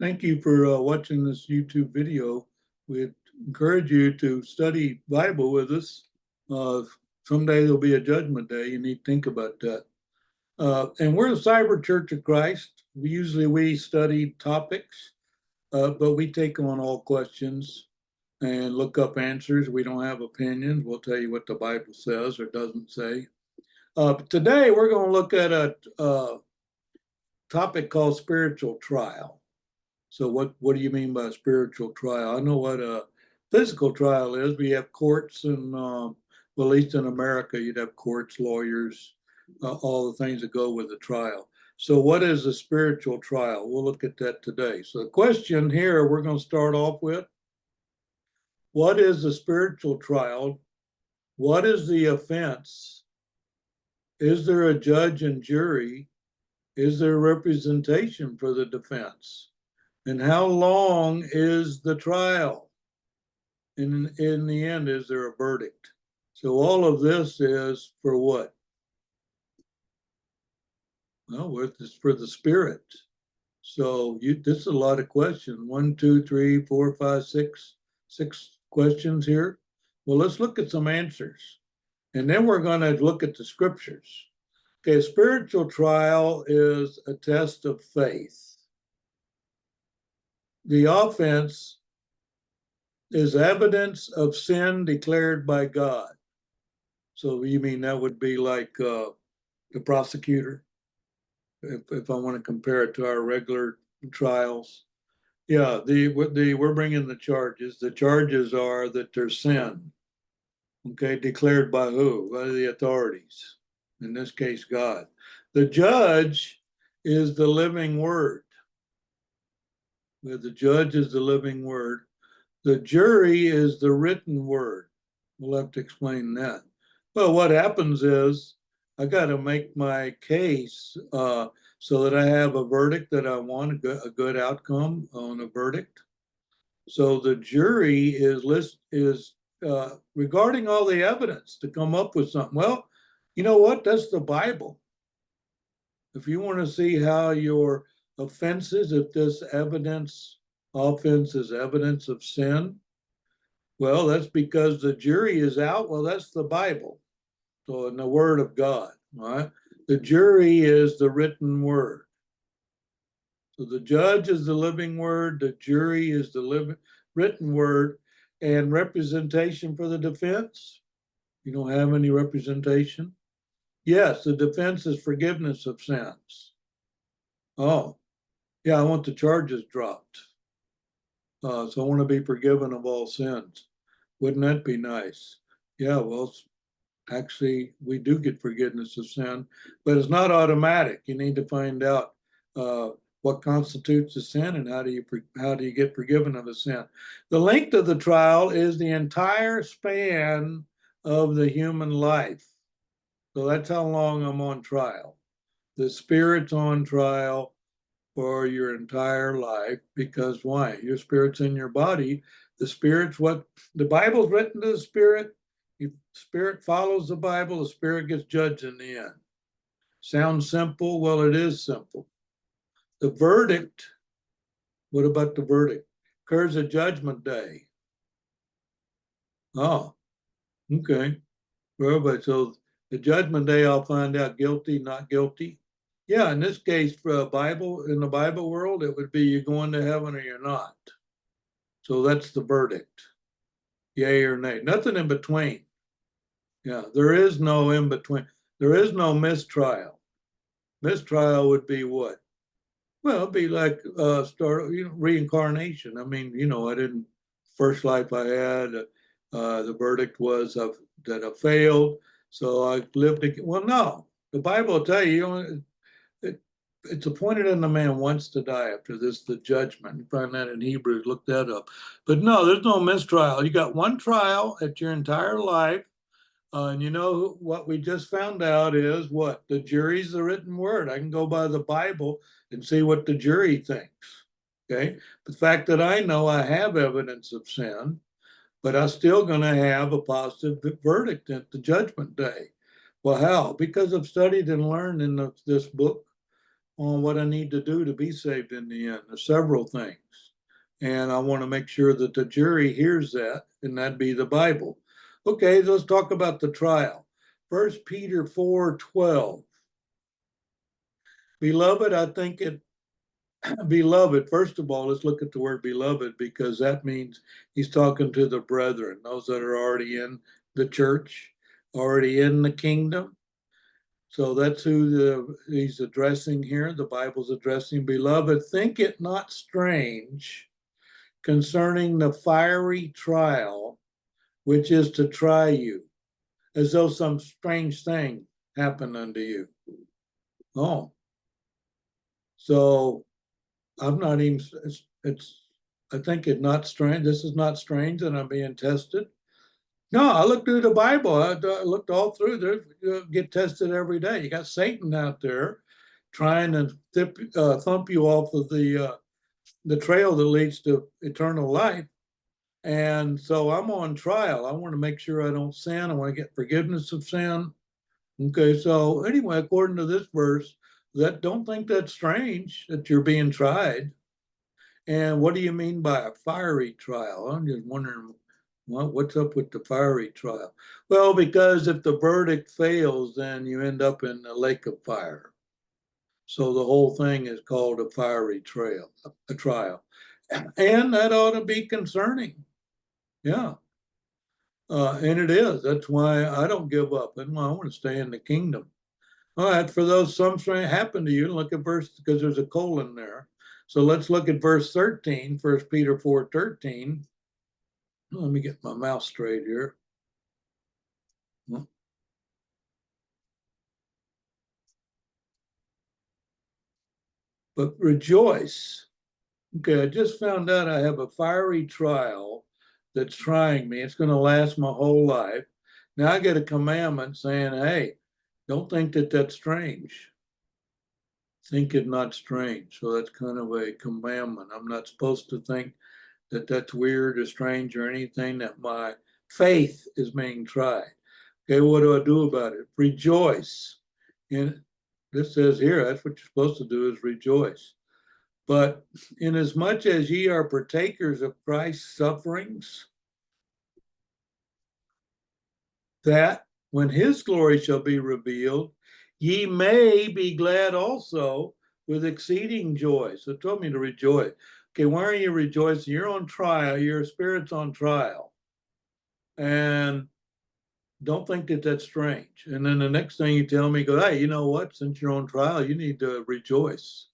Thank you for watching this YouTube video. We encourage you to study Bible with us. Someday there'll be a judgment day. You need to think about that. And we're the Cyber Church of Christ. We study topics, but we take on all questions and look up answers. We don't have opinions. We'll tell you what the Bible says or doesn't say. Today we're going to look at a topic called spiritual trial. So what do you mean by spiritual trial? I know what a physical trial is. We have courts and, well, at least in America, you'd have courts, lawyers, all the things that go with a trial. So what is a spiritual trial? We'll look at that today. So the question here we're going to start off with, what is a spiritual trial? What is the offense? Is there a judge and jury? Is there representation for the defense? And how long is the trial? And in the end, is there a verdict? So all of this is for what? Well, it's for the spirit. So this is a lot of questions. 1, 2, 3, 4, 5, 6 questions here. Well, let's look at some answers. And then we're going to look at the scriptures. Okay, spiritual trial is a test of faith. The offense is evidence of sin declared by God. So you mean that would be like the prosecutor, if I want to compare it to our regular trials? Yeah, we're bringing the charges. The charges are that there's sin. Okay, declared by who? By the authorities. In this case, God. The judge is the living word. The judge is the living word. The jury is the written word. We'll have to explain that. Well, what happens is I got to make my case so that I have a verdict that I want, a good outcome on a verdict. So the jury is regarding all the evidence to come up with something. Well, you know what? That's the Bible. If you want to see how your offenses, if this offense is evidence of sin, well, that's because the jury is out. Well, that's the Bible. So in the word of God, all right? The jury is the written word. So the judge is the living word, the jury is the written word, and representation for the defense. You don't have any representation? Yes, the defense is forgiveness of sins. Oh, yeah, I want the charges dropped. So I want to be forgiven of all sins. Wouldn't that be nice? Yeah, well, actually, we do get forgiveness of sin, but it's not automatic. You need to find out what constitutes a sin and how do you get forgiven of a sin. The length of the trial is the entire span of the human life. So that's how long I'm on trial. The spirit's on trial for your entire life, because why? Your spirit's in your body. The spirit's what the Bible's written to the spirit. If spirit follows the Bible, the spirit gets judged in the end. Sounds simple? Well, it is simple. The verdict, what about the verdict? Occurs at Judgment Day. Oh, okay. Well, so the Judgment Day, I'll find out guilty, not guilty. Yeah, in this case, for in the Bible world, it would be you're going to heaven or you're not. So that's the verdict. Yay or nay. Nothing in between. Yeah, there is no in between. There is no mistrial. Mistrial would be what? Well, it'd be like reincarnation. I mean, first life I had, the verdict was that I failed, so I lived again. Well, no, the Bible will tell you, it's appointed unto man once to die. After this, the judgment. You find that in Hebrews. Look that up. But no, there's no mistrial. You got one trial at your entire life. And you know what we just found out is what? The jury's the written word. I can go by the Bible and see what the jury thinks. Okay. The fact that I know I have evidence of sin, but I'm still going to have a positive verdict at the judgment day. Well, how? Because I've studied and learned in this book on what I need to do to be saved in the end. There's several things. And I want to make sure that the jury hears that, and that'd be the Bible. Okay, let's talk about the trial. 1 Peter 4:12. Beloved, I think it, beloved, first of all, let's look at the word beloved, because that means he's talking to the brethren, those that are already in the church, already in the kingdom. So that's who he's addressing here. The Bible's addressing. Beloved, think it not strange concerning the fiery trial which is to try you, as though some strange thing happened unto you. Oh, so I'm not even, I think it's not strange. This is not strange that I'm being tested. No, I looked through the Bible. I looked all through there. You get tested every day. You got Satan out there trying to thump you off of the trail that leads to eternal life. And so I'm on trial. I want to make sure I don't sin. I want to get forgiveness of sin. Okay, so anyway, according to this verse, that don't think that's strange that you're being tried. And what do you mean by a fiery trial? I'm just wondering what's up with the fiery trial? Well, because if the verdict fails, then you end up in the lake of fire. So the whole thing is called a fiery trial. And that ought to be concerning. Yeah. And it is. That's why I don't give up. And I want to stay in the kingdom. All right, for those something happened to you, look at verse, because there's a colon there. So let's look at verse 13, 1 Peter 4:13. Let me get my mouse straight here. But rejoice. Okay, I just found out I have a fiery trial that's trying me. It's going to last my whole life. Now I get a commandment saying, hey, don't think that that's strange. Think it not strange. So that's kind of a commandment. I'm not supposed to think that that's weird or strange or anything, that my faith is being tried. Okay, what do I do about it? Rejoice. And this says here, that's what you're supposed to do, is rejoice. But inasmuch as ye are partakers of Christ's sufferings, that when his glory shall be revealed, ye may be glad also with exceeding joy. So it told me to rejoice. Okay, why are you rejoicing? You're on trial, your spirit's on trial. And don't think that that's strange. And then the next thing you tell me, go, hey, you know what? Since you're on trial, you need to rejoice.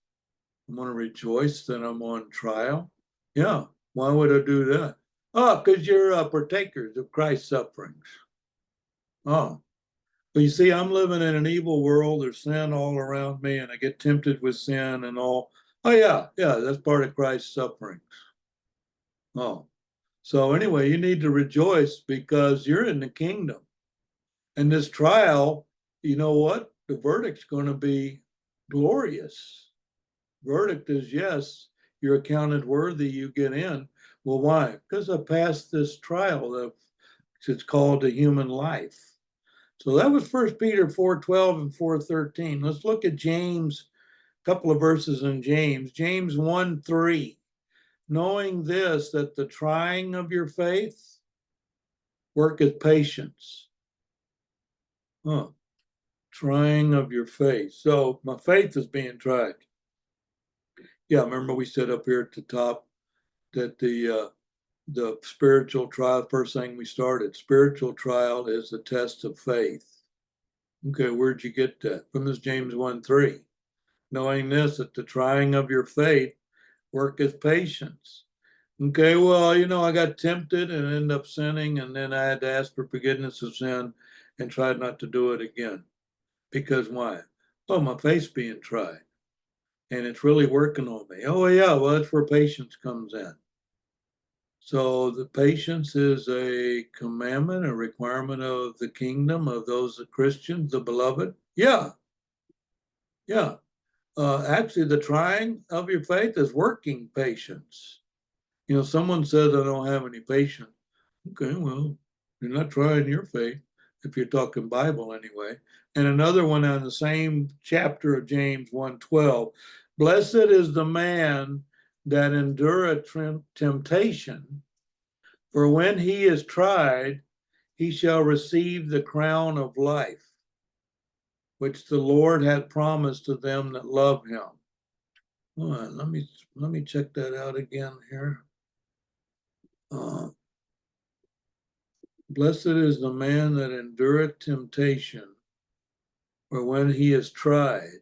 I'm going to rejoice that I'm on trial. Yeah, why would I do that? Oh, because you're partakers of Christ's sufferings. Oh, but you see, I'm living in an evil world. There's sin all around me, and I get tempted with sin and all. Oh, yeah, that's part of Christ's sufferings. Oh, so anyway, you need to rejoice because you're in the kingdom. And this trial, you know what? The verdict's going to be glorious. Verdict is yes, you're accounted worthy, you get in. Well, why? Because I passed this trial. It's called the human life. So that was 1 Peter 4:12 and 4:13. Let's look at James, a couple of verses in James. James 1:3. Knowing this, that the trying of your faith worketh patience. Trying of your faith. So my faith is being tried. Yeah, remember we said up here at the top that the spiritual trial, first thing we started, spiritual trial is the test of faith. Okay, where'd you get that? From this James 1:3. Knowing this, that the trying of your faith worketh patience. Okay, well, I got tempted and ended up sinning, and then I had to ask for forgiveness of sin and tried not to do it again. Because why? Oh, my faith's being tried. And it's really working on me. Oh, yeah, well, that's where patience comes in. So the patience is a commandment, a requirement of the kingdom of those Christians, the beloved. Yeah. Actually, the trying of your faith is working patience. Someone says, I don't have any patience. Okay, well, you're not trying your faith. if you're talking Bible anyway. And another one on the same chapter of James 1:12. Blessed is the man that endureth temptation, for when he is tried, he shall receive the crown of life, which the Lord hath promised to them that love him. Let me check that out again here. Blessed is the man that endureth temptation, for when he is tried.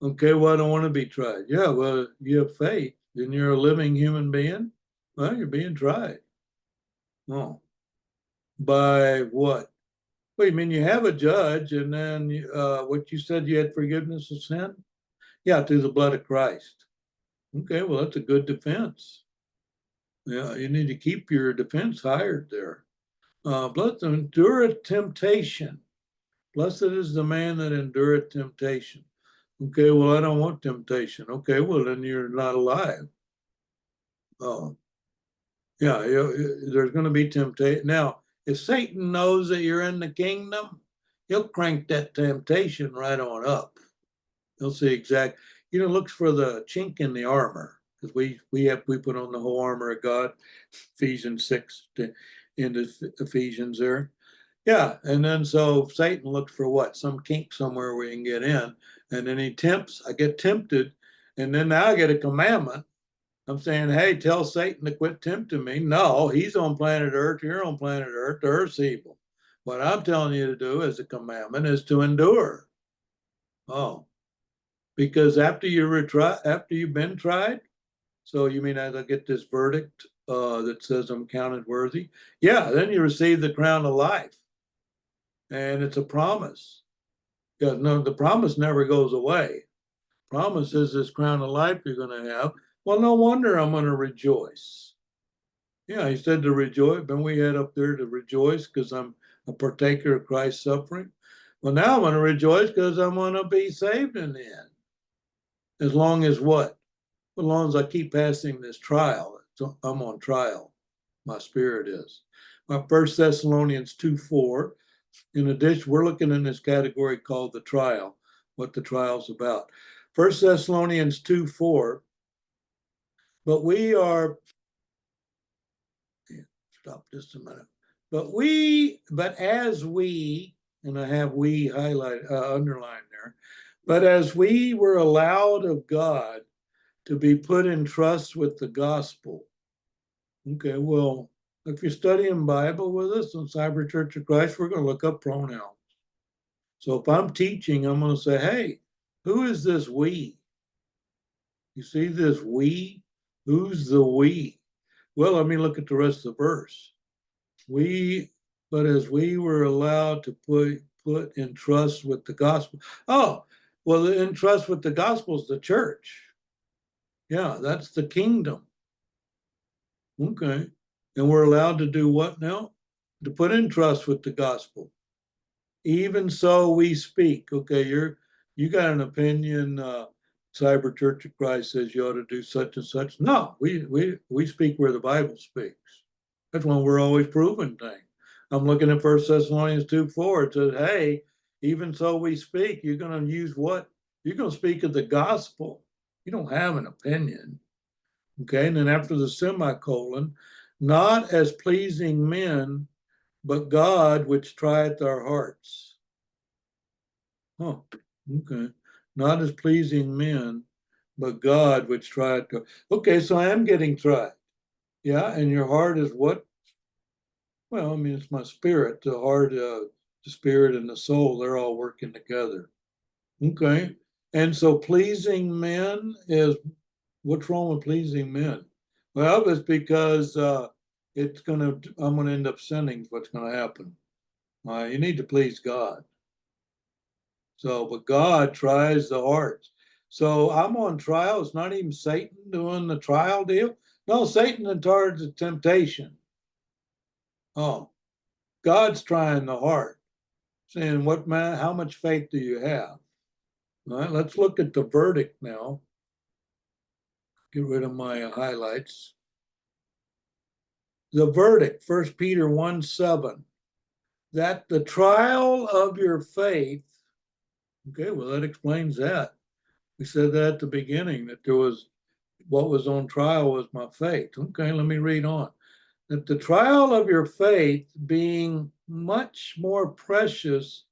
Okay, well, I don't want to be tried. Yeah, well, you have faith, then you're a living human being. Well, you're being tried. Oh, by what? Well, you mean you have a judge, and then what you said you had forgiveness of sin? Yeah, through the blood of Christ. Okay, well, that's a good defense. Yeah, you need to keep your defense hired there. Blessed endureth temptation. Blessed is the man that endureth temptation. Okay, well, I don't want temptation. Okay, well, then you're not alive. Oh, yeah, there's going to be temptation. Now, if Satan knows that you're in the kingdom, he'll crank that temptation right on up. He'll see looks for the chink in the armor, because we put on the whole armor of God, Ephesians 6 into Ephesians there. Yeah, and then so Satan looks for what? Some kink somewhere where he can get in, and then he tempts. I get tempted, and then now I get a commandment. I'm saying, hey, tell Satan to quit tempting me. No, he's on planet Earth. You're on planet Earth. The Earth's evil. What I'm telling you to do as a commandment is to endure. Oh, because after you've been tried, so you mean as I get this verdict that says I'm counted worthy? Yeah, then you receive the crown of life. And it's a promise. Yeah, no, the promise never goes away. Promise is this crown of life you're going to have. Well, no wonder I'm going to rejoice. Yeah, he said to rejoice. Then we had up there to rejoice because I'm a partaker of Christ's suffering. Well, now I'm going to rejoice because I'm going to be saved in the end. As long as what? As long as I keep passing this trial. I'm on trial. My spirit is. 1 Thessalonians 2:4. In addition, we're looking in this category called the trial, what the trial's about. 1 Thessalonians 2:4. But we are, stop just a minute. But as we, and I have we highlight, underlined there, but as we were allowed of God to be put in trust with the gospel. Okay, well, if you're studying Bible with us on Cyber Church of Christ, we're going to look up pronouns. So if I'm teaching, I'm going to say, hey, who is this we? You see this we? Who's the we? Well, let me look at the rest of the verse. But as we were allowed to put in trust with the gospel. Oh, well, in trust with the gospel is the church. Yeah, that's the kingdom. Okay. And we're allowed to do what now? To put in trust with the gospel. Even so we speak. Okay, you got an opinion, Cyber Church of Christ says you ought to do such and such. No, we speak where the Bible speaks. That's when we're always proving things. I'm looking at 1 Thessalonians 2:4. It says, hey, even so we speak. You're going to use what? You're going to speak of the gospel. You don't have an opinion. Okay, and then after the semicolon, not as pleasing men, but God which trieth our hearts. Oh, okay. Not as pleasing men, but God which trieth. Okay, so I am getting tried. Yeah, and your heart is what? Well, I mean, it's my spirit. The heart, the spirit, and the soul, they're all working together. Okay. And so pleasing men is, what's wrong with pleasing men? Well, it's because I'm going to end up sinning. What's going to happen? You need to please God. So, but God tries the hearts. So I'm on trial. It's not even Satan doing the trial deal. No, Satan in charge of temptation. Oh, God's trying the heart, saying, "What man? How much faith do you have?" All right, let's look at the verdict now. Get rid of my highlights. The verdict, 1 Peter 1:7. that the trial of your faith, okay, well, that explains that. We said that at the beginning, that there was what was on trial was my faith. Okay, let me read on. That the trial of your faith, being much more precious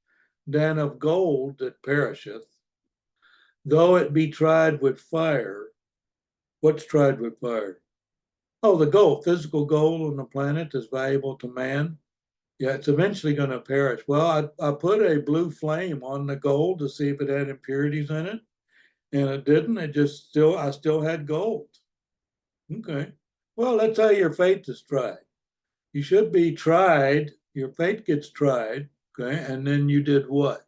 than of gold that perisheth, though it be tried with fire. What's tried with fire? Oh, the gold, physical gold on the planet is valuable to man. Yeah, it's eventually going to perish. Well, I put a blue flame on the gold to see if it had impurities in it, and it didn't. I still had gold. Okay. Well, that's how your faith is tried. You should be tried. Your faith gets tried. Okay. And then you did what?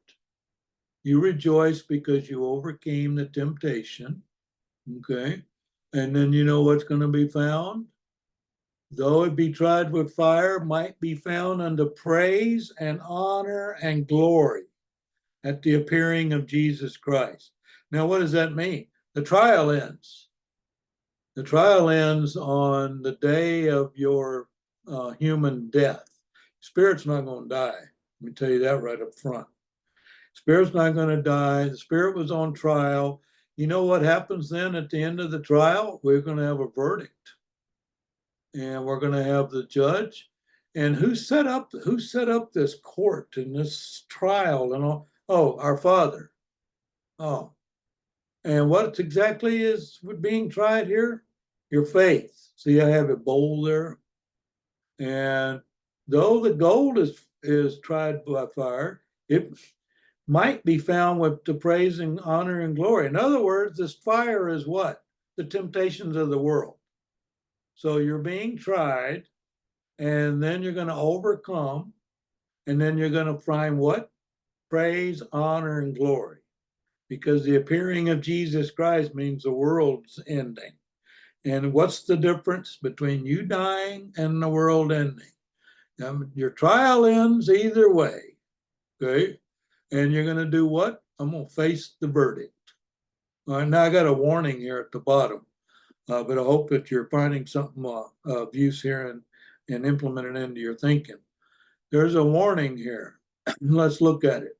You rejoice because you overcame the temptation. Okay. And then you know what's going to be found? Though it be tried with fire, might be found unto praise and honor and glory at the appearing of Jesus Christ. Now, what does that mean? The trial ends. The trial ends on the day of your human death. Spirit's not going to die. Let me tell you that right up front. Spirit's not going to die. The spirit was on trial. You know what happens then at the end of the trial? We're going to have a verdict, and we're going to have the judge. And who set up this court and this trial and all? Oh, our Father. Oh, and what exactly is being tried here? Your faith. See, I have it bold there. And though the gold is tried by fire, it might be found with the praise and honor and glory. In other words, this fire is what? The temptations of the world. So you're being tried, and then you're going to overcome, and then you're going to find what? Praise, honor, and glory. Because the appearing of Jesus Christ means the world's ending. And what's the difference between you dying and the world ending? Your trial ends either way, okay? And you're going to do what? I'm going to face the verdict. All right, now I got a warning here at the bottom, but I hope that you're finding something of use here and implement it into your thinking. There's a warning here. Let's look at it.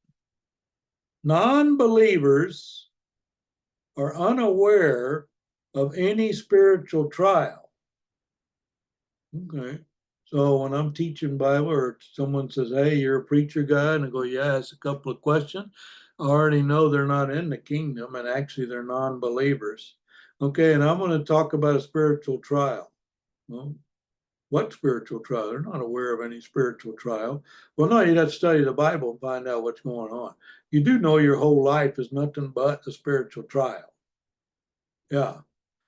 Non-believers are unaware of any spiritual trial. Okay. So when I'm teaching Bible or someone says, hey, you're a preacher guy, and I go, yeah, ask a couple of questions, I already know they're not in the kingdom, and actually they're non-believers. Okay, and I'm going to talk about a spiritual trial. Well, what spiritual trial? They're not aware of any spiritual trial. Well, no, you'd have to study the Bible and find out what's going on. You do know your whole life is nothing but a spiritual trial. Yeah.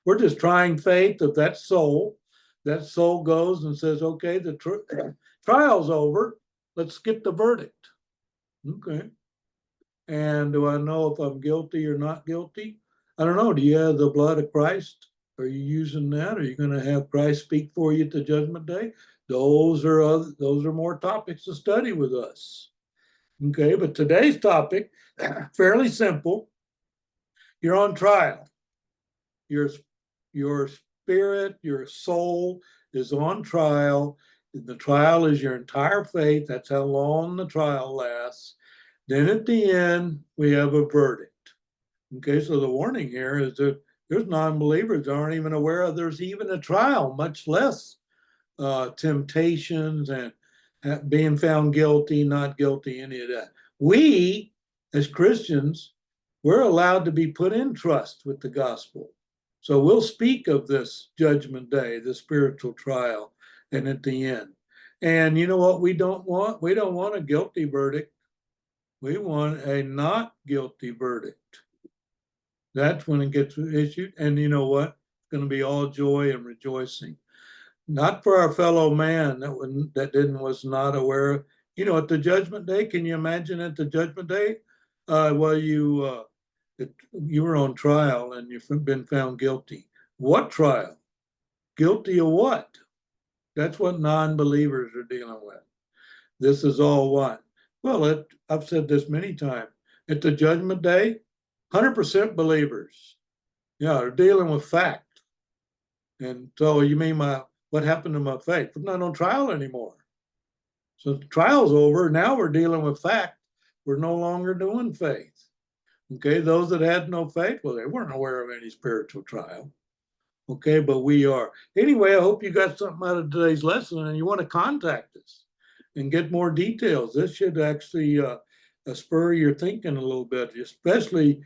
We're just trying faith of that soul. That soul goes and says, okay, the trial's over. Let's get the verdict. Okay. And do I know if I'm guilty or not guilty? I don't know. Do you have the blood of Christ? Are you using that? Are you going to have Christ speak for you at the judgment day? Those are more topics to study with us. Okay, but today's topic, fairly simple. You're on trial. Your spirit, your soul is on trial. The trial is your entire faith. That's how long the trial lasts. Then at the end, we have a verdict. Okay, so the warning here is that there's non-believers that aren't even aware of there's even a trial, much less temptations and being found guilty, not guilty, any of that. We, as Christians, we're allowed to be put in trust with the gospel. So we'll speak of this judgment day, the spiritual trial, and at the end. And you know what we don't want? We don't want a guilty verdict. We want a not guilty verdict. That's when it gets issued. And you know what? It's going to be all joy and rejoicing. Not for our fellow man that was not aware of. You know, at the judgment day, can you imagine at the judgment day? You were on trial and you've been found guilty. What trial? Guilty of what? That's what non-believers are dealing with. This is all what? Well, I've said this many times. At the judgment day, 100% believers. Yeah, they're dealing with fact. And so you mean what happened to my faith? I'm not on trial anymore. So the trial's over. Now we're dealing with fact. We're no longer doing faith. Okay, those that had no faith, well, they weren't aware of any spiritual trial. Okay, but we are. Anyway, I hope you got something out of today's lesson and you want to contact us and get more details. This should actually spur your thinking a little bit, especially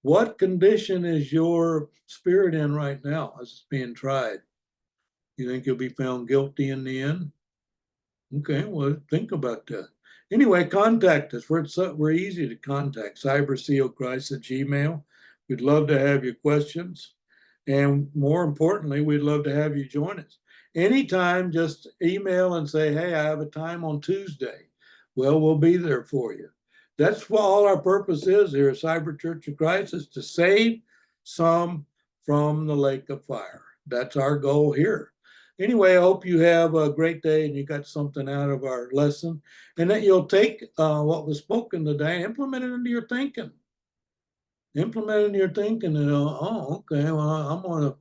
what condition is your spirit in right now as it's being tried? You think you'll be found guilty in the end? Okay, well, think about that. Anyway, contact us. We're easy to contact. CyberCOC@gmail. We'd love to have your questions. And more importantly, we'd love to have you join us. Anytime, just email and say, hey, I have a time on Tuesday. Well, we'll be there for you. That's what all our purpose is here at Cyber Church of Christ, is to save some from the lake of fire. That's our goal here. Anyway, I hope you have a great day and you got something out of our lesson, and that you'll take what was spoken today, implement it into your thinking. Implement it in your thinking, and oh, okay, well, I'm gonna,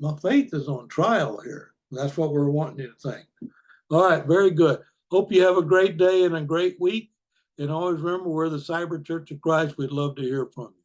my faith is on trial here. That's what we're wanting you to think. All right, very good. Hope you have a great day and a great week. And always remember, we're the Cyber Church of Christ. We'd love to hear from you.